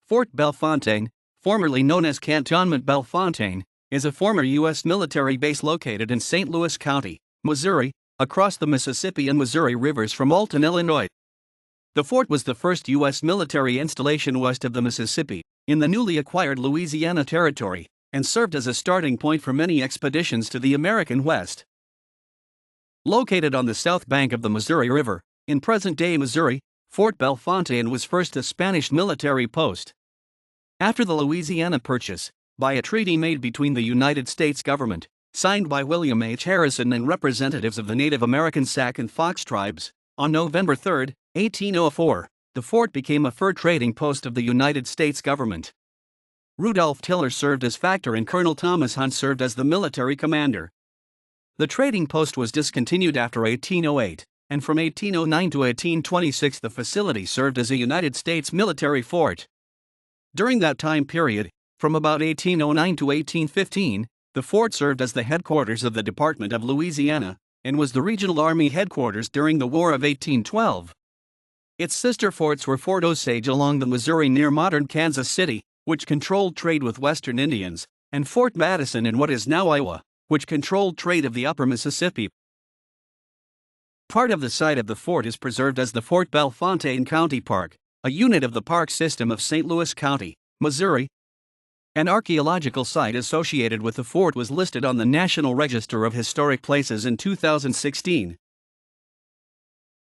Fort Belle Fontaine, formerly known as Cantonment Belle Fontaine, is a former U.S. military base located in St. Louis County, Missouri, across the Mississippi and Missouri rivers from Alton, Illinois. The fort was the first U.S. military installation west of the Mississippi, in the newly acquired Louisiana Territory, and served as a starting point for many expeditions to the American West. Located on the south bank of the Missouri River, in present-day Missouri, Fort Belle Fontaine was first a Spanish military post. After the Louisiana Purchase, by a treaty made between the United States government, signed by William H. Harrison and representatives of the Native American Sac and Fox tribes, on November 3, 1804, the fort became a fur trading post of the United States government. Rudolph Tiller served as factor and Colonel Thomas Hunt served as the military commander. The trading post was discontinued after 1808, and from 1809 to 1826 the facility served as a United States military fort. During that time period, from about 1809 to 1815, the fort served as the headquarters of the Department of Louisiana, and was the regional army headquarters during the War of 1812. Its sister forts were Fort Osage along the Missouri near modern Kansas City, which controlled trade with western Indians, and Fort Madison in what is now Iowa, which controlled trade of the upper Mississippi. Part of the site of the fort is preserved as the Fort Belle Fontaine County Park, a unit of the park system of St. Louis County, Missouri. An archaeological site associated with the fort was listed on the National Register of Historic Places in 2016.